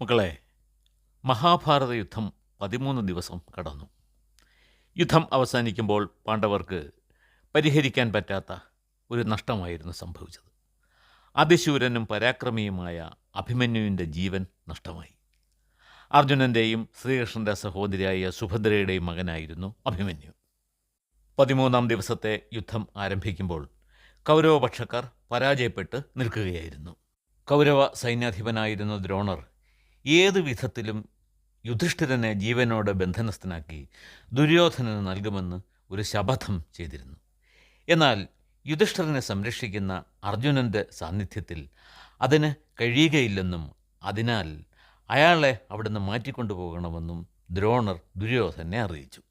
മക്കളെ, മഹാഭാരത യുദ്ധം 13 ദിവസം കടന്നു. യുദ്ധം അവസാനിക്കുമ്പോൾ പാണ്ഡവർക്ക് പരിഹരിക്കാൻ പറ്റാത്ത ഒരു നഷ്ടമായിരുന്നു സംഭവിച്ചത്. അതിശൂരനും പരാക്രമിയുമായ അഭിമന്യുവിൻ്റെ ജീവൻ നഷ്ടമായി. അർജുനൻ്റെയും ശ്രീകൃഷ്ണൻ്റെ സഹോദരിയായ സുഭദ്രയുടെയും മകനായിരുന്നു അഭിമന്യു. 13 ദിവസത്തെ യുദ്ധം ആരംഭിക്കുമ്പോൾ കൗരവപക്ഷക്കാർ പരാജയപ്പെട്ട് നിൽക്കുകയായിരുന്നു. കൗരവ സൈന്യാധിപനായിരുന്ന ദ്രോണർ ഏതു വിധത്തിലും യുധിഷ്ഠിരനെ ജീവനോടെ ബന്ധനസ്ഥനാക്കി ദുര്യോധനന് നൽകുമെന്ന് ഒരു ശപഥം ചെയ്തിരുന്നു. എന്നാൽ യുധിഷ്ഠിരനെ സംരക്ഷിക്കുന്ന അർജുനൻ്റെ സാന്നിധ്യത്തിൽ അതിന് കഴിയുകയില്ലെന്നും അതിനാൽ അയാളെ അവിടുന്ന് മാറ്റിക്കൊണ്ടുപോകണമെന്നും ദ്രോണർ ദുര്യോധനെ അറിയിച്ചു.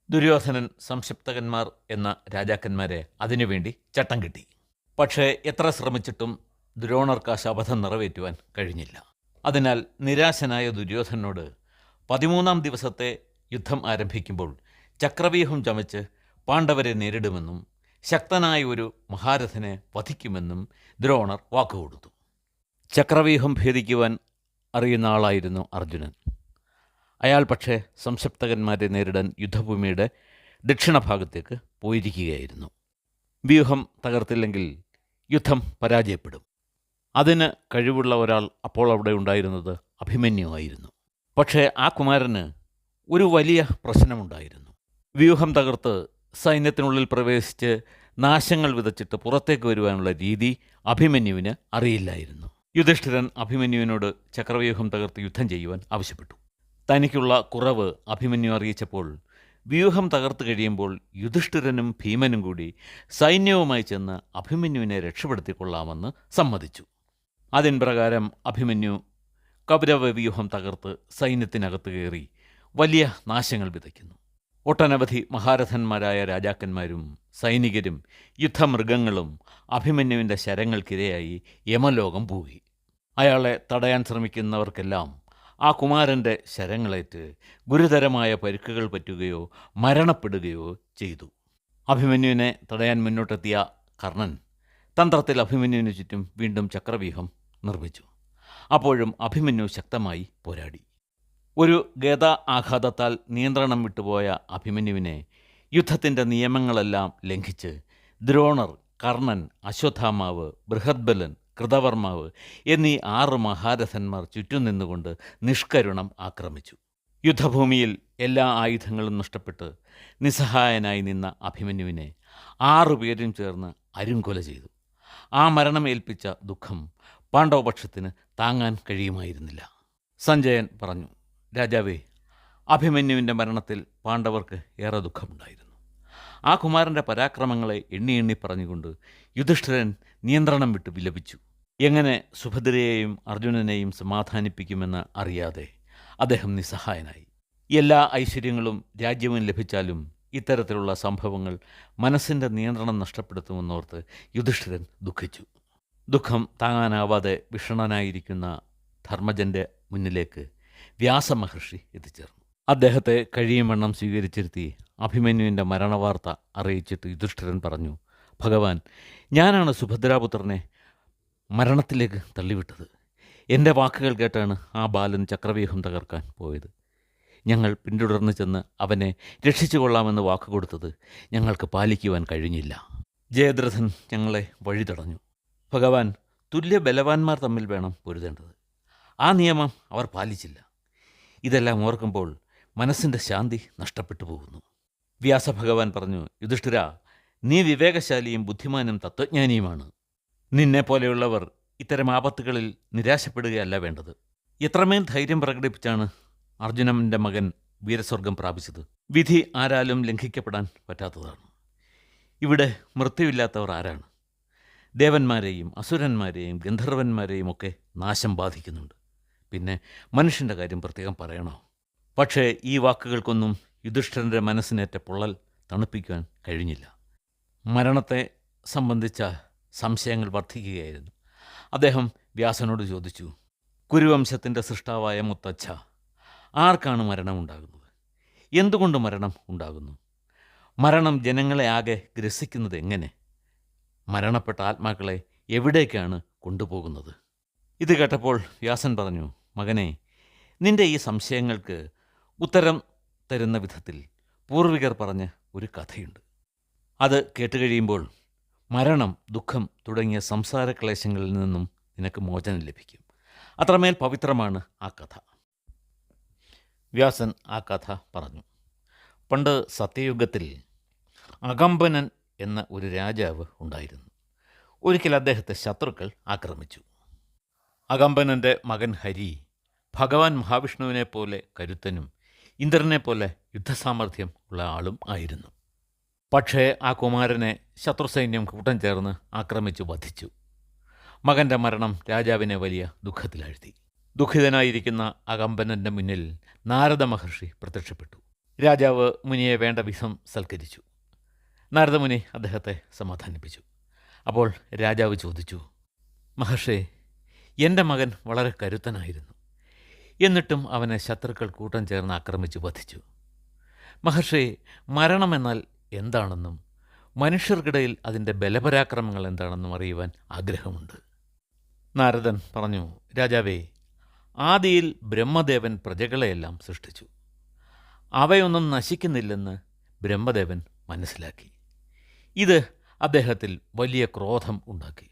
ദുര്യോധനൻ സംശപ്തകന്മാർ എന്ന രാജാക്കന്മാരെ അതിനുവേണ്ടി ചട്ടം കിട്ടി. പക്ഷേ എത്ര ശ്രമിച്ചിട്ടും ദ്രോണർക്ക് ആ ശപഥം നിറവേറ്റുവാൻ കഴിഞ്ഞില്ല. അതിനാൽ നിരാശനായ ദുര്യോധനോട് 13 ദിവസത്തെ യുദ്ധം ആരംഭിക്കുമ്പോൾ ചക്രവ്യൂഹം ചമച്ച് പാണ്ഡവരെ നേരിടുമെന്നും ശക്തനായ ഒരു മഹാരഥനെ വധിക്കുമെന്നും ദ്രോണർ വാക്കുകൊടുത്തു. ചക്രവ്യൂഹം ഭേദിക്കുവാൻ അറിയുന്ന ആളായിരുന്നു അർജുനൻ. അയാൾ പക്ഷേ സംശപ്തകന്മാരെ നേരിടാൻ യുദ്ധഭൂമിയുടെ ദക്ഷിണഭാഗത്തേക്ക് പോയിരിക്കുകയായിരുന്നു. വ്യൂഹം തകർത്തില്ലെങ്കിൽ യുദ്ധം പരാജയപ്പെടും. അതിന് കഴിവുള്ള ഒരാൾ അപ്പോൾ അവിടെ ഉണ്ടായിരുന്നത് അഭിമന്യുവായിരുന്നു. പക്ഷേ ആ കുമാരന് ഒരു വലിയ പ്രശ്നമുണ്ടായിരുന്നു. വ്യൂഹം തകർത്ത് സൈന്യത്തിനുള്ളിൽ പ്രവേശിച്ച് നാശങ്ങൾ വിതച്ചിട്ട് പുറത്തേക്ക് വരുവാനുള്ള രീതി അഭിമന്യുവിന് അറിയില്ലായിരുന്നു. യുധിഷ്ഠിരൻ അഭിമന്യുവിനോട് ചക്രവ്യൂഹം തകർത്ത് യുദ്ധം ചെയ്യുവാൻ ആവശ്യപ്പെട്ടു. തനിക്കുള്ള കുറവ് അഭിമന്യു അറിയിച്ചപ്പോൾ വ്യൂഹം തകർത്ത് കഴിയുമ്പോൾ യുധിഷ്ഠിരനും ഭീമനും കൂടി സൈന്യവുമായി ചെന്ന് അഭിമന്യുവിനെ രക്ഷപ്പെടുത്തിക്കൊള്ളാമെന്ന് സമ്മതിച്ചു. അതിൻ പ്രകാരം അഭിമന്യു കൗരവ വ്യൂഹം തകർത്ത് സൈന്യത്തിനകത്ത് കയറി വലിയ നാശങ്ങൾ വിതയ്ക്കുന്നു. ഒട്ടനവധി മഹാരഥന്മാരായ രാജാക്കന്മാരും സൈനികരും യുദ്ധമൃഗങ്ങളും അഭിമന്യുവിൻ്റെ ശരങ്ങൾക്കിരയായി യമലോകം പൂകി. അയാളെ തടയാൻ ശ്രമിക്കുന്നവർക്കെല്ലാം ആ കുമാരൻ്റെ ശരങ്ങളേറ്റ് ഗുരുതരമായ പരിക്കുകൾ പറ്റുകയോ മരണപ്പെടുകയോ ചെയ്തു. അഭിമന്യുവിനെ തടയാൻ മുന്നോട്ടെത്തിയ കർണൻ തന്ത്രത്തിൽ അഭിമന്യുവിന് ചുറ്റും വീണ്ടും ചക്രവ്യൂഹം നിർമ്മിച്ചു. അപ്പോഴും അഭിമന്യു ശക്തമായി പോരാടി. ഒരു ഗദ ആഘാതത്താൽ നിയന്ത്രണം വിട്ടുപോയ അഭിമന്യുവിനെ യുദ്ധത്തിൻ്റെ നിയമങ്ങളെല്ലാം ലംഘിച്ച് ദ്രോണർ, കർണൻ, അശ്വത്ഥാമാവ്, ബൃഹദ്ബലൻ, കൃതവർമാവ് എന്നീ 6 മഹാരഥന്മാർ ചുറ്റും നിന്നുകൊണ്ട് നിഷ്കരുണം ആക്രമിച്ചു. യുദ്ധഭൂമിയിൽ എല്ലാ ആയുധങ്ങളും നഷ്ടപ്പെട്ട് നിസ്സഹായനായി നിന്ന അഭിമന്യുവിനെ 6 പേരും ചേർന്ന് അരുംകൊല ചെയ്തു. ആ മരണമേൽപ്പിച്ച ദുഃഖം പാണ്ഡവപക്ഷത്തിന് താങ്ങാൻ കഴിയുമായിരുന്നില്ല. സഞ്ജയൻ പറഞ്ഞു, രാജാവേ, അഭിമന്യുവിൻ്റെ മരണത്തിൽ പാണ്ഡവർക്ക് ഏറെ ദുഃഖമുണ്ടായിരുന്നു. ആ കുമാരൻ്റെ പരാക്രമങ്ങളെ എണ്ണി എണ്ണി പറഞ്ഞുകൊണ്ട് യുധിഷ്ഠിരൻ നിയന്ത്രണം വിട്ട് വിലപിച്ചു. എങ്ങനെ സുഭദ്രയെയും അർജുനനെയും സമാധാനിപ്പിക്കുമെന്ന് അറിയാതെ അദ്ദേഹം നിസ്സഹായനായി. എല്ലാ ഐശ്വര്യങ്ങളും രാജ്യവും ലഭിച്ചാലും ഇത്തരത്തിലുള്ള സംഭവങ്ങൾ മനസ്സിൻ്റെ നിയന്ത്രണം നഷ്ടപ്പെടുത്തുമെന്നോർത്ത് യുധിഷ്ഠിരൻ ദുഃഖിച്ചു. ദുഃഖം താങ്ങാനാവാതെ വിഷണ്ണനായിരിക്കുന്ന ധർമ്മജൻ്റെ മുന്നിലേക്ക് വ്യാസമഹർഷി എത്തിച്ചേർന്നു. അദ്ദേഹത്തെ കഴിയുമെണ്ണം സ്വീകരിച്ചിരുത്തി അഭിമന്യുവിൻ്റെ മരണവാർത്ത അറിയിച്ചിട്ട് യുധിഷ്ഠിരൻ പറഞ്ഞു, ഭഗവാൻ, ഞാനാണ് സുഭദ്രാപുത്രനെ മരണത്തിലേക്ക് തള്ളിവിട്ടത്. എൻ്റെ വാക്കുകൾ കേട്ടാണ് ആ ബാലൻ ചക്രവ്യൂഹം തകർക്കാൻ പോയത്. ഞങ്ങൾ പിന്തുടർന്ന് ചെന്ന് അവനെ രക്ഷിച്ചു കൊള്ളാമെന്ന് വാക്കുകൊടുത്തത് ഞങ്ങൾക്ക് പാലിക്കുവാൻ കഴിഞ്ഞില്ല. ജയദ്രഥൻ ഞങ്ങളെ വഴി തടഞ്ഞു. ഭഗവാൻ, തുല്യ ബലവാന്മാർ തമ്മിൽ വേണം പൊരുതേണ്ടത്. ആ നിയമം അവർ പാലിച്ചില്ല. ഇതെല്ലാം ഓർക്കുമ്പോൾ മനസ്സിൻ്റെ ശാന്തി നഷ്ടപ്പെട്ടു പോകുന്നു. വ്യാസഭഗവാൻ പറഞ്ഞു, യുധിഷ്ഠിര, നീ വിവേകശാലിയും ബുദ്ധിമാനും തത്വജ്ഞാനിയുമാണ്. നിന്നെപ്പോലെയുള്ളവർ ഇത്തരം ആപത്തുകളിൽ നിരാശപ്പെടുകയല്ല വേണ്ടത്. എത്രമേൽ ധൈര്യം പ്രകടിപ്പിച്ചാണ് അർജുനൻ്റെ മകൻ വീരസ്വർഗം പ്രാപിച്ചത്. വിധി ആരാലും ലംഘിക്കപ്പെടാൻ പറ്റാത്തതാണ്. ഇവിടെ മൃത്യുവില്ലാത്തവർ ആരാണ്? ദേവന്മാരെയും അസുരന്മാരെയും ഗന്ധർവന്മാരെയും ഒക്കെ നാശം ബാധിക്കുന്നുണ്ട്. പിന്നെ മനുഷ്യൻ്റെ കാര്യം പ്രത്യേകം പറയണോ? പക്ഷേ ഈ വാക്കുകൾക്കൊന്നും യുധിഷ്ഠിരൻ്റെ മനസ്സിനേറ്റ പൊള്ളൽ തണുപ്പിക്കുവാൻ കഴിഞ്ഞില്ല. മരണത്തെ സംബന്ധിച്ച സംശയങ്ങൾ വർദ്ധിക്കുകയായിരുന്നു. അദ്ദേഹം വ്യാസനോട് ചോദിച്ചു, കുരുവംശത്തിൻ്റെ സൃഷ്ടാവായ മുത്തച്ഛ, ആർക്കാണ് മരണമുണ്ടാകുന്നത്? എന്തുകൊണ്ട് മരണം ഉണ്ടാകുന്നു? മരണം ജനങ്ങളെ ആകെ ഗ്രസിക്കുന്നത് എങ്ങനെ? മരണപ്പെട്ട ആത്മാക്കളെ എവിടേക്കാണ് കൊണ്ടുപോകുന്നത്? ഇത് കേട്ടപ്പോൾ വ്യാസൻ പറഞ്ഞു, മകനെ, നിന്റെ ഈ സംശയങ്ങൾക്ക് ഉത്തരം തരുന്ന വിധത്തിൽ പൂർവികർ പറഞ്ഞ ഒരു കഥയുണ്ട്. അത് കേട്ടുകഴിയുമ്പോൾ മരണം, ദുഃഖം തുടങ്ങിയ സംസാര ക്ലേശങ്ങളിൽ നിന്നും നിനക്ക് മോചനം ലഭിക്കും. അത്രമേൽ പവിത്രമാണ് ആ കഥ. വ്യാസൻ ആ കഥ പറഞ്ഞു. പണ്ട് സത്യയുഗത്തിൽ അകമ്പനൻ എന്ന ഒരു രാജാവ് ഉണ്ടായിരുന്നു. ഒരിക്കൽ അദ്ദേഹത്തെ ശത്രുക്കൾ ആക്രമിച്ചു. അകമ്പനൻ്റെ മകൻ ഹരി ഭഗവാൻ മഹാവിഷ്ണുവിനെ പോലെ കരുത്തനും ഇന്ദ്രനെ പോലെ യുദ്ധസാമർഥ്യം ഉള്ള ആളും ആയിരുന്നു. പക്ഷേ ആ കുമാരനെ ശത്രുസൈന്യം കൂട്ടം ചേർന്ന് ആക്രമിച്ചു വധിച്ചു. മകൻ്റെ മരണം രാജാവിനെ വലിയ ദുഃഖത്തിലാഴ്ത്തി. ദുഃഖിതനായിരിക്കുന്ന അകമ്പനൻ്റെ മുന്നിൽ നാരദ മഹർഷി പ്രത്യക്ഷപ്പെട്ടു. രാജാവ് മുനിയെ വേണ്ട വിധം സൽക്കരിച്ചു. നാരദമുനി അദ്ദേഹത്തെ സമാധാനിപ്പിച്ചു. അപ്പോൾ രാജാവ് ചോദിച്ചു, മഹർഷേ, എൻ്റെ മകൻ വളരെ കരുത്തനായിരുന്നു. എന്നിട്ടും അവനെ ശത്രുക്കൾ കൂട്ടം ചേർന്ന് ആക്രമിച്ചു വധിച്ചു. മഹർഷേ, മരണമെന്നാൽ എന്താണെന്നും മനുഷ്യർക്കിടയിൽ അതിൻ്റെ ബലപരാക്രമങ്ങൾ എന്താണെന്നും അറിയുവാൻ ആഗ്രഹമുണ്ട്. നാരദൻ പറഞ്ഞു, രാജാവേ, ആദിയിൽ ബ്രഹ്മദേവൻ പ്രജകളെയെല്ലാം സൃഷ്ടിച്ചു. അവയൊന്നും നശിക്കുന്നില്ലെന്ന് ബ്രഹ്മദേവൻ മനസ്സിലാക്കി. ഇത് അദ്ദേഹത്തിൽ വലിയ ക്രോധം ഉണ്ടാക്കി.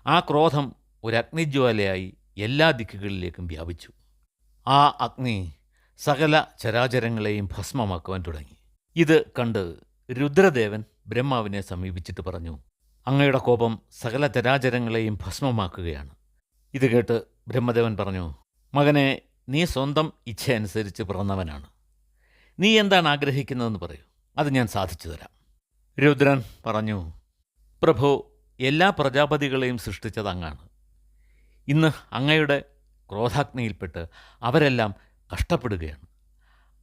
ആ ക്രോധം ഒരു അഗ്നിജ്വാലയായി എല്ലാ ദിക്കുകളിലേക്കും വ്യാപിച്ചു. ആ അഗ്നി സകല ചരാചരങ്ങളെയും ഭസ്മമാക്കുവാൻ തുടങ്ങി. ഇത് കണ്ട് രുദ്രദേവൻ ബ്രഹ്മാവിനെ സമീപിച്ചിട്ട് പറഞ്ഞു, അങ്ങയുടെ കോപം സകല ചരാചരങ്ങളെയും ഭസ്മമാക്കുകയാണ്. ഇത് കേട്ട് ബ്രഹ്മദേവൻ പറഞ്ഞു, മകനെ, നീ സ്വന്തം ഇച്ഛയനുസരിച്ച് പിറന്നവനാണ്. നീ എന്താണ് ആഗ്രഹിക്കുന്നതെന്ന് പറയൂ, അത് ഞാൻ സാധിച്ചു തരാം. രുദ്രൻ പറഞ്ഞു, പ്രഭു, എല്ലാ പ്രജാപതികളെയും സൃഷ്ടിച്ചത് അങ്ങാണ്. ഇന്ന് അങ്ങയുടെ ക്രോധാഗ്നിയിൽപ്പെട്ട് അവരെല്ലാം കഷ്ടപ്പെടുകയാണ്.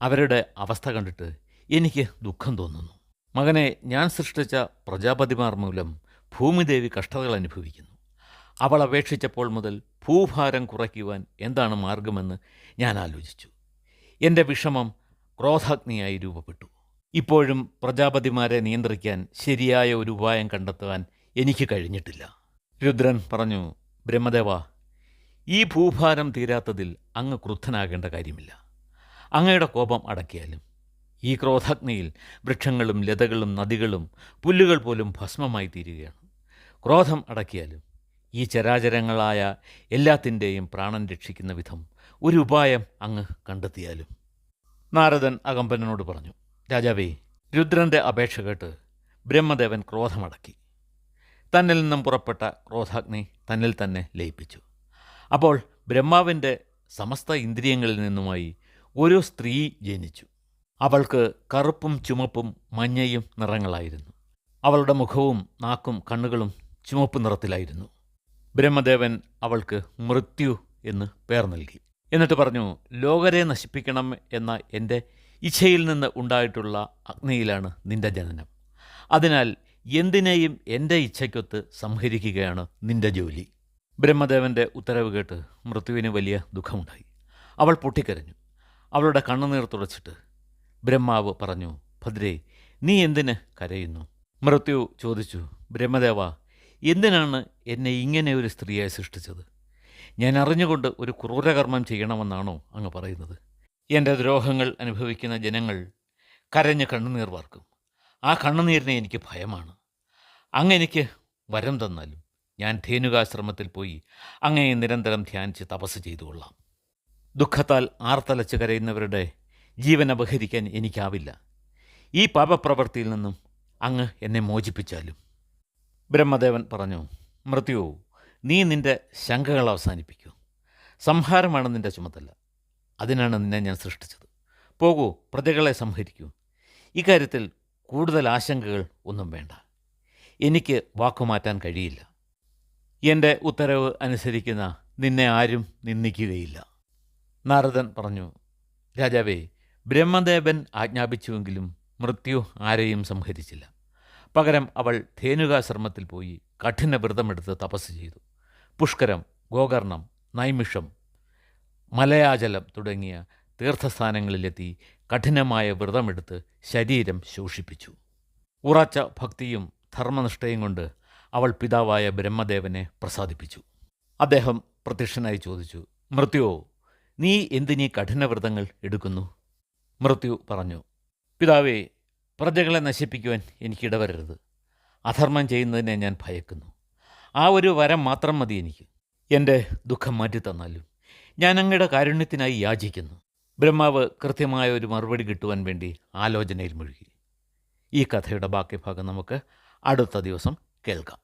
അവരുടെ അവസ്ഥ കണ്ടിട്ട് എനിക്ക് ദുഃഖം തോന്നുന്നു. മകനെ, ഞാൻ സൃഷ്ടിച്ച പ്രജാപതിമാർ മൂലം ഭൂമിദേവി കഷ്ടതകൾ അനുഭവിക്കുന്നു. അവൾ അപേക്ഷിച്ചപ്പോൾ മുതൽ ഭൂഭാരം കുറയ്ക്കുവാൻ എന്താണ് മാർഗമെന്ന് ഞാൻ ആലോചിച്ചു. എൻ്റെ വിഷമം ക്രോധാഗ്നിയായി രൂപപ്പെട്ടു. ഇപ്പോഴും പ്രജാപതിമാരെ നിയന്ത്രിക്കാൻ ശരിയായ ഒരു ഉപായം കണ്ടെത്തുവാൻ എനിക്ക് കഴിഞ്ഞിട്ടില്ല. രുദ്രൻ പറഞ്ഞു, ബ്രഹ്മദേവ, ഈ ഭൂഭാരം തീരാത്തതിൽ അങ്ങ് ക്രുദ്ധനാകേണ്ട കാര്യമില്ല. അങ്ങയുടെ കോപം അടക്കിയാലും ഈ ക്രോധാഗ്നിയിൽ വൃക്ഷങ്ങളും ലതകളും നദികളും പുല്ലുകൾ പോലും ഭസ്മമായി തീരുകയാണ്. ക്രോധം അടക്കിയാലും ഈ ചരാചരങ്ങളായ എല്ലാത്തിൻ്റെയും പ്രാണൻ രക്ഷിക്കുന്ന വിധം ഒരു ഉപായം അങ്ങ് കണ്ടെത്തിയാലും. നാരദൻ അകമ്പനോട് പറഞ്ഞു, രാജാവേ, രുദ്രൻ്റെ അപേക്ഷ കേട്ട് ബ്രഹ്മദേവൻ ക്രോധമടക്കി. തന്നിൽ നിന്നും പുറപ്പെട്ട ക്രോധാഗ്നി തന്നിൽ തന്നെ ലയിപ്പിച്ചു. അപ്പോൾ ബ്രഹ്മാവിൻ്റെ സമസ്ത ഇന്ദ്രിയങ്ങളിൽ നിന്നുമായി ഒരു സ്ത്രീ ജനിച്ചു. അവൾക്ക് കറുപ്പും ചുമപ്പും മഞ്ഞയും നിറങ്ങളായിരുന്നു. അവളുടെ മുഖവും നാക്കും കണ്ണുകളും ചുമപ്പ് നിറത്തിലായിരുന്നു. ബ്രഹ്മദേവൻ അവൾക്ക് മൃത്യു എന്ന് പേർ നൽകി. എന്നിട്ട് പറഞ്ഞു, ലോകരെ നശിപ്പിക്കണം എന്ന എൻ്റെ ഇച്ഛയിൽ നിന്ന് ഉണ്ടായിട്ടുള്ള അഗ്നിയിലാണ് നിന്റെ ജനനം. അതിനാൽ എന്തിനേയും എൻ്റെ ഇച്ഛയ്ക്കൊത്ത് സംഹരിക്കുകയാണ് നിന്റെ ജോലി. ബ്രഹ്മദേവൻ്റെ ഉത്തരവ് കേട്ട് മൃത്യുവിന് വലിയ ദുഃഖമുണ്ടായി. അവൾ പൊട്ടിക്കരഞ്ഞു. അവളുടെ കണ്ണുനീർ തുടച്ചിട്ട് ബ്രഹ്മാവ് പറഞ്ഞു, ഭദ്രേ, നീ എന്തിന് കരയുന്നു? മൃത്യു ചോദിച്ചു, ബ്രഹ്മദേവ, എന്തിനാണ് എന്നെ ഇങ്ങനെ ഒരു സ്ത്രീയായി സൃഷ്ടിച്ചത്? ഞാൻ അറിഞ്ഞുകൊണ്ട് ഒരു ക്രൂരകർമ്മം ചെയ്യണമെന്നാണോ അങ്ങ് പറയുന്നത്? എൻ്റെ ദ്രോഹങ്ങൾ അനുഭവിക്കുന്ന ജനങ്ങൾ കരഞ്ഞ് കണ്ണുനീർ വാർക്കും. ആ കണ്ണുനീരിനെ എനിക്ക് ഭയമാണ്. അങ്ങ് എനിക്ക് വരം തന്നാലും ഞാൻ ധേനുകാശ്രമത്തിൽ പോയി അങ്ങയെ നിരന്തരം ധ്യാനിച്ച് തപസ് ചെയ്തുകൊള്ളാം. ദുഃഖത്താൽ ആർത്തലച്ച് കരയുന്നവരുടെ ജീവൻ അപഹരിക്കാൻ എനിക്കാവില്ല. ഈ പാപപ്രവൃത്തിയിൽ നിന്നും അങ്ങ് എന്നെ മോചിപ്പിച്ചാലും. ബ്രഹ്മദേവൻ പറഞ്ഞു, മൃത്യു, നീ നിൻ്റെ ശങ്കകൾ അവസാനിപ്പിക്കൂ. സംഹാരമാണ് നിൻ്റെ ചുമതല. അതിനാണ് നിന്നെ ഞാൻ സൃഷ്ടിച്ചത്. പോകൂ, പ്രജകളെ സംഹരിക്കൂ. ഇക്കാര്യത്തിൽ കൂടുതൽ ആശങ്കകൾ ഒന്നും വേണ്ട. എനിക്ക് വാക്കുമാറ്റാൻ കഴിയില്ല. എൻ്റെ ഉത്തരവ് അനുസരിക്കുന്ന നിന്നെ ആരും നിന്ദിക്കുകയില്ല. നാരദൻ പറഞ്ഞു, രാജാവേ, ബ്രഹ്മദേവൻ ആജ്ഞാപിച്ചുവെങ്കിലും മൃത്യു ആരെയും സംഹരിച്ചില്ല. പകരം അവൾ ധേനുകാശ്രമത്തിൽ പോയി കഠിന വ്രതമെടുത്ത് തപസ് ചെയ്തു. പുഷ്കരം, ഗോകർണം, നൈമിഷം, മലയാചലം തുടങ്ങിയ തീർത്ഥസ്ഥാനങ്ങളിലെത്തി കഠിനമായ വ്രതമെടുത്ത് ശരീരം ശോഷിപ്പിച്ചു. ഉറച്ച ഭക്തിയും ധർമ്മനിഷ്ഠയും കൊണ്ട് അവൾ പിതാവായ ബ്രഹ്മദേവനെ പ്രസാദിപ്പിച്ചു. അദ്ദേഹം പ്രത്യക്ഷനായി ചോദിച്ചു, മൃത്യുവോ, നീ എന്തിനീ കഠിനവ്രതങ്ങൾ എടുക്കുന്നു? മൃത്യു പറഞ്ഞു, പിതാവേ, പ്രജകളെ നശിപ്പിക്കുവാൻ എനിക്കിടവരരുത്. അധർമ്മം ചെയ്യുന്നതിനെ ഞാൻ ഭയക്കുന്നു. ആ ഒരു വരം മാത്രം മതി എനിക്ക്. എൻ്റെ ദുഃഖം മാറ്റിത്തന്നാലും ഞാൻ അങ്ങയുടെ കാരുണ്യത്തിനായി യാചിക്കുന്നു. ബ്രഹ്മാവ് കൃത്യമായ ഒരു മറുപടി കിട്ടുവാൻ വേണ്ടി ആലോചനയിൽ മുഴുകി. ഈ കഥയുടെ ബാക്കി ഭാഗം നമുക്ക് അടുത്ത ദിവസം കേൾക്കാം.